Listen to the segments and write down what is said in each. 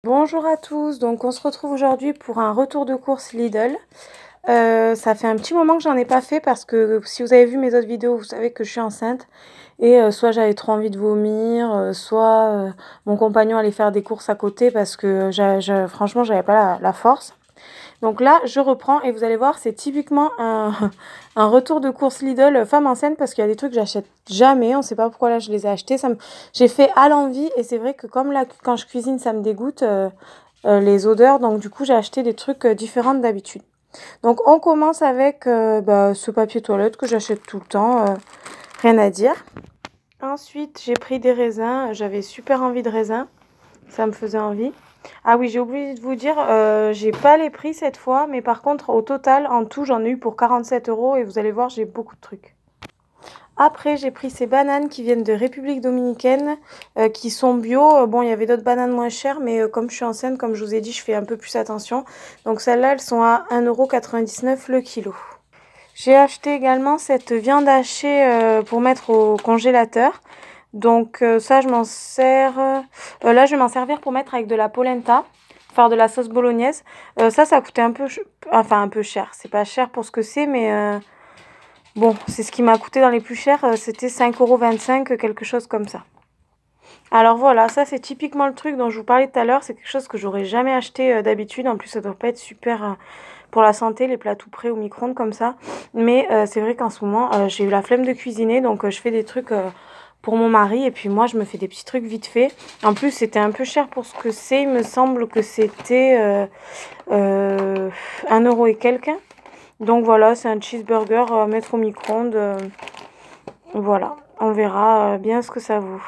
Bonjour à tous, donc on se retrouve aujourd'hui pour un retour de course Lidl. Ça fait un petit moment que j'en ai pas fait parce que si vous avez vu mes autres vidéos, vous savez que je suis enceinte et soit j'avais trop envie de vomir, soit mon compagnon allait faire des courses à côté parce que franchement j'avais pas la force. Donc là, je reprends et vous allez voir, c'est typiquement un retour de course Lidl femme enceinte parce qu'il y a des trucs que j'achète jamais. On ne sait pas pourquoi là je les ai achetés. J'ai fait à l'envie et c'est vrai que comme là, quand je cuisine, ça me dégoûte les odeurs. Donc du coup, j'ai acheté des trucs différents d'habitude. Donc on commence avec ce papier toilette que j'achète tout le temps. Rien à dire. Ensuite, j'ai pris des raisins. J'avais super envie de raisins. Ça me faisait envie. Ah oui, j'ai oublié de vous dire, j'ai pas les prix cette fois, mais par contre, au total, en tout, j'en ai eu pour 47 € et vous allez voir, j'ai beaucoup de trucs. Après, j'ai pris ces bananes qui viennent de République Dominicaine, qui sont bio. Bon, il y avait d'autres bananes moins chères, mais comme je suis enceinte, comme je vous ai dit, je fais un peu plus attention. Donc celles-là, elles sont à 1,99 € le kilo. J'ai acheté également cette viande hachée pour mettre au congélateur. Donc ça, je m'en sers. Là, je vais m'en servir pour mettre avec de la polenta, faire de la sauce bolognaise. Ça coûtait un peu cher. C'est pas cher pour ce que c'est, mais bon, c'est ce qui m'a coûté dans les plus chers. C'était 5,25 €, quelque chose comme ça. Alors voilà, ça c'est typiquement le truc dont je vous parlais tout à l'heure. C'est quelque chose que j'aurais jamais acheté d'habitude. En plus, ça doit pas être super pour la santé, les plats tout prêts au micro-ondes comme ça. Mais c'est vrai qu'en ce moment, j'ai eu la flemme de cuisiner, donc je fais des trucs pour mon mari. Et puis moi, je me fais des petits trucs vite fait. En plus, c'était un peu cher pour ce que c'est. Il me semble que c'était 1 € et quelques. Donc voilà, c'est un cheeseburger à mettre au micro-ondes. Voilà, on verra bien ce que ça vaut.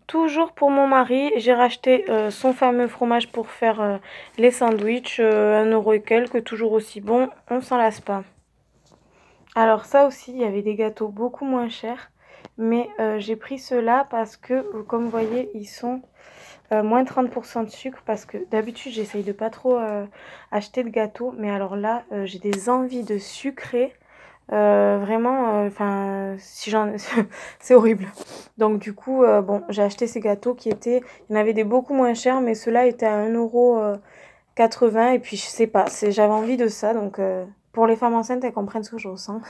Toujours pour mon mari, j'ai racheté son fameux fromage pour faire les sandwichs, 1 € et quelques, toujours aussi bon, on s'en lasse pas. Alors ça aussi, il y avait des gâteaux beaucoup moins chers, mais j'ai pris ceux-là parce que, comme vous voyez, ils sont moins 30% de sucre, parce que d'habitude, j'essaye de pas trop acheter de gâteaux, mais alors là, j'ai des envies de sucrer. Vraiment, enfin, si j'en c'est horrible. Donc du coup, bon, j'ai acheté ces gâteaux qui étaient, il y en avait des beaucoup moins chers, mais ceux-là étaient à 1,80 € et puis je sais pas, j'avais envie de ça, donc pour les femmes enceintes, elles comprennent ce que je ressens.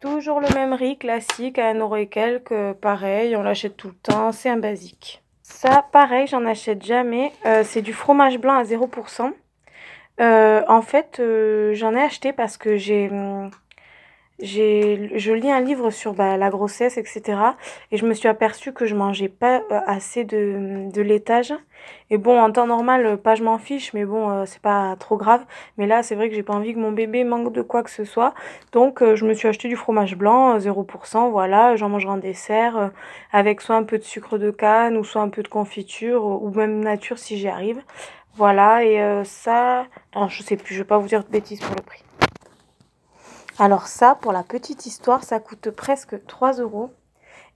Toujours le même riz classique à 1 € et quelques, pareil, on l'achète tout le temps, c'est un basique. Ça, pareil, j'en achète jamais, c'est du fromage blanc à 0%. En fait, j'en ai acheté parce que je lis un livre sur la grossesse, etc. Et je me suis aperçue que je mangeais pas assez de laitage. Et bon, en temps normal, pas je m'en fiche, mais bon, c'est pas trop grave. Mais là, c'est vrai que j'ai pas envie que mon bébé manque de quoi que ce soit. Donc, je me suis acheté du fromage blanc, 0%, voilà. J'en mangerai en dessert, avec soit un peu de sucre de canne, ou soit un peu de confiture, ou même nature si j'y arrive. Voilà, et ça... Alors, je sais plus, je vais pas vous dire de bêtises pour le prix. Alors ça, pour la petite histoire, ça coûte presque 3 €.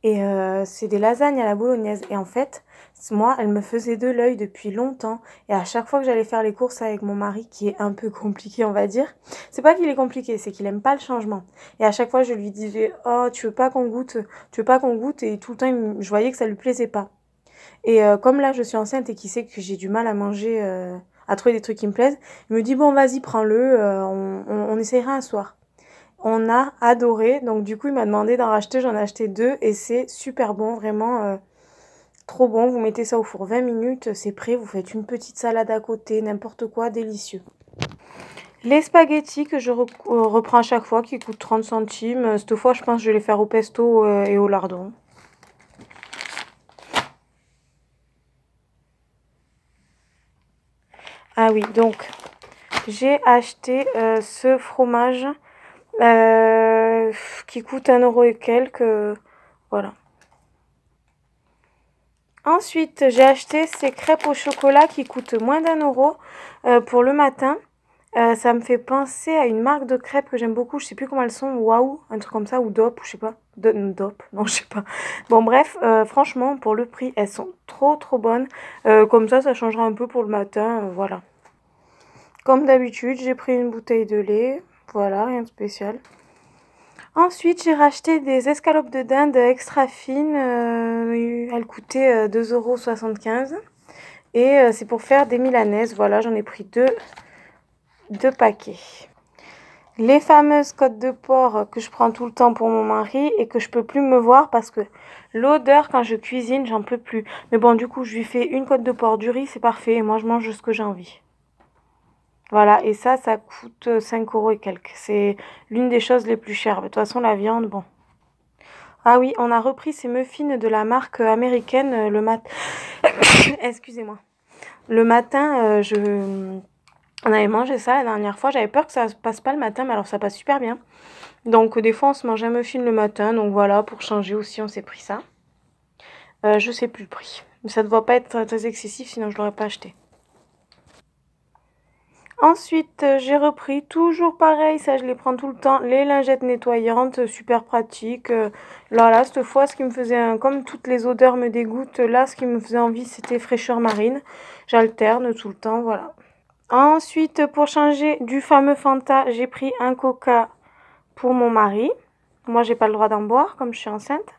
Et c'est des lasagnes à la bolognaise. Et en fait, moi, elle me faisait de l'œil depuis longtemps. Et à chaque fois que j'allais faire les courses avec mon mari, qui est un peu compliqué, on va dire, c'est pas qu'il est compliqué, c'est qu'il aime pas le changement. Et à chaque fois, je lui disais, oh, tu veux pas qu'on goûte? Tu veux pas qu'on goûte? Et tout le temps, je voyais que ça lui plaisait pas. Et comme là, je suis enceinte et qu'il sait que j'ai du mal à manger, à trouver des trucs qui me plaisent, il me dit, bon, vas-y, prends-le, on essayera un soir. On a adoré, donc du coup il m'a demandé d'en racheter, j'en ai acheté 2 et c'est super bon, vraiment trop bon. Vous mettez ça au four 20 minutes, c'est prêt, vous faites une petite salade à côté, n'importe quoi, délicieux. Les spaghettis que je reprends à chaque fois, qui coûtent 30 centimes, cette fois je pense que je vais les faire au pesto et au lardon. Ah oui, donc j'ai acheté ce fromage qui coûte 1 € et quelques, voilà. Ensuite, j'ai acheté ces crêpes au chocolat qui coûtent moins d'1 € pour le matin. Ça me fait penser à une marque de crêpes que j'aime beaucoup. Je sais plus comment elles sont. Waouh, un truc comme ça. Ou Dop, je sais pas. Dop, non, je sais pas. Bon, bref, franchement, pour le prix, elles sont trop trop bonnes. Comme ça changera un peu pour le matin. Voilà. Comme d'habitude, j'ai pris une bouteille de lait. Voilà, rien de spécial. Ensuite, j'ai racheté des escalopes de dinde extra fines. Elles coûtaient 2,75 €. Et c'est pour faire des milanaises. Voilà, j'en ai pris deux paquets. Les fameuses côtes de porc que je prends tout le temps pour mon mari et que je peux plus me voir parce que l'odeur quand je cuisine, j'en peux plus. Mais bon, du coup, je lui fais une côte de porc, du riz, c'est parfait. Et moi, je mange ce que j'ai envie. Voilà, et ça coûte 5 € et quelques. C'est l'une des choses les plus chères. De toute façon, la viande, bon. Ah oui, on a repris ces muffins de la marque américaine le matin. Excusez-moi. Le matin, on avait mangé ça la dernière fois. J'avais peur que ça passe pas le matin, mais alors ça passe super bien. Donc des fois, on se mange un muffin le matin. Donc voilà, pour changer aussi, on s'est pris ça. Je sais plus le prix. Mais ça ne doit pas être très excessif, sinon je l'aurais pas acheté. Ensuite, j'ai repris, toujours pareil, ça je les prends tout le temps, les lingettes nettoyantes, super pratiques. Là, cette fois, ce qui me faisait, comme toutes les odeurs me dégoûtent, là, ce qui me faisait envie, c'était fraîcheur marine. J'alterne tout le temps, voilà. Ensuite, pour changer du fameux Fanta, j'ai pris un Coca pour mon mari. Moi, j'ai pas le droit d'en boire, comme je suis enceinte.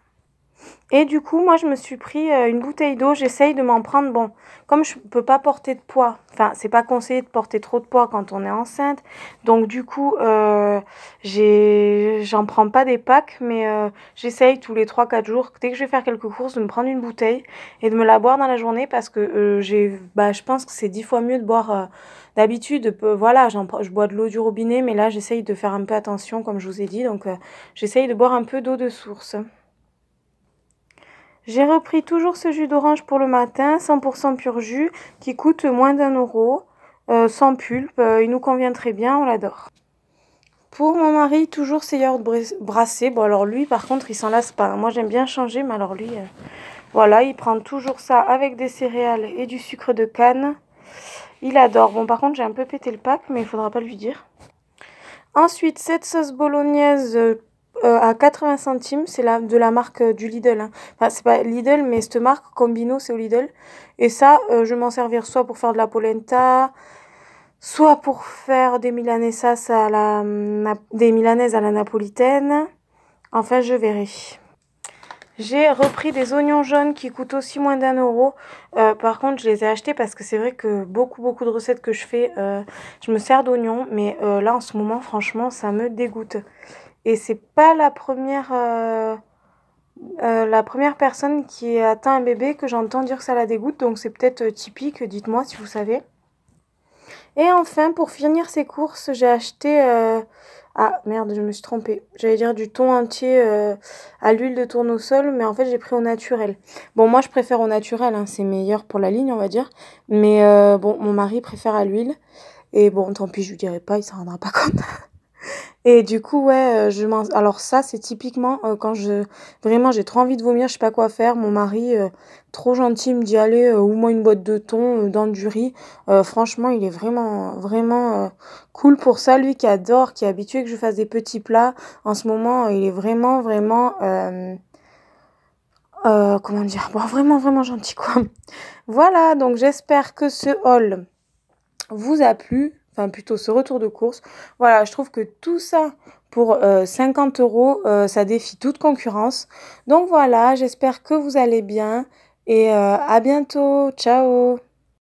Et du coup, moi, je me suis pris une bouteille d'eau. J'essaye de m'en prendre. Bon, comme je peux pas porter de poids, enfin, c'est pas conseillé de porter trop de poids quand on est enceinte. Donc, du coup, j'en prends pas des packs, mais j'essaye tous les 3-4 jours, dès que je vais faire quelques courses, de me prendre une bouteille et de me la boire dans la journée parce que je pense que c'est 10 fois mieux de boire. D'habitude, voilà, je bois de l'eau du robinet, mais là, j'essaye de faire un peu attention, comme je vous ai dit. Donc, j'essaye de boire un peu d'eau de source. J'ai repris toujours ce jus d'orange pour le matin, 100% pur jus, qui coûte moins d'1 €, sans pulpe. Il nous convient très bien, on l'adore. Pour mon mari, toujours ces yaourts brassés. Bon, alors lui, par contre, il s'en lasse pas. Moi, j'aime bien changer, mais alors lui, voilà, il prend toujours ça avec des céréales et du sucre de canne. Il adore. Bon, par contre, j'ai un peu pété le pack, mais il faudra pas lui dire. Ensuite, cette sauce bolognaise à 80 centimes, c'est de la marque du Lidl. Hein. Enfin, c'est pas Lidl, mais cette marque Combino, c'est au Lidl. Et ça, je vais m'en servir soit pour faire de la polenta, soit pour faire des milanaises à la napolitaine. Enfin, je verrai. J'ai repris des oignons jaunes qui coûtent aussi moins d'1 €. Par contre, je les ai achetés parce que c'est vrai que beaucoup de recettes que je fais, je me sers d'oignons. Mais là, en ce moment, franchement, ça me dégoûte. Et c'est pas la première personne qui a atteint un bébé que j'entends dire que ça la dégoûte. Donc c'est peut-être typique, dites-moi si vous savez. Et enfin, pour finir ces courses, j'ai acheté... Ah merde, je me suis trompée. J'allais dire du thon entier à l'huile de tournesol, mais en fait j'ai pris au naturel. Bon, moi je préfère au naturel, hein, c'est meilleur pour la ligne, on va dire. Mais bon, mon mari préfère à l'huile. Et bon, tant pis, je lui dirai pas, il s'en rendra pas compte. Et du coup, ouais, alors ça, c'est typiquement quand vraiment, j'ai trop envie de vomir, je sais pas quoi faire. Mon mari, trop gentil, me dit, allez, ou moi une boîte de thon dans du riz. Franchement, il est vraiment cool pour ça. Lui qui adore, qui est habitué que je fasse des petits plats. En ce moment, il est vraiment, comment dire, bon, vraiment gentil, quoi. Voilà, donc j'espère que ce haul vous a plu. Enfin, plutôt ce retour de course. Voilà, je trouve que tout ça pour 50 €, ça défie toute concurrence. Donc voilà, j'espère que vous allez bien et à bientôt. Ciao!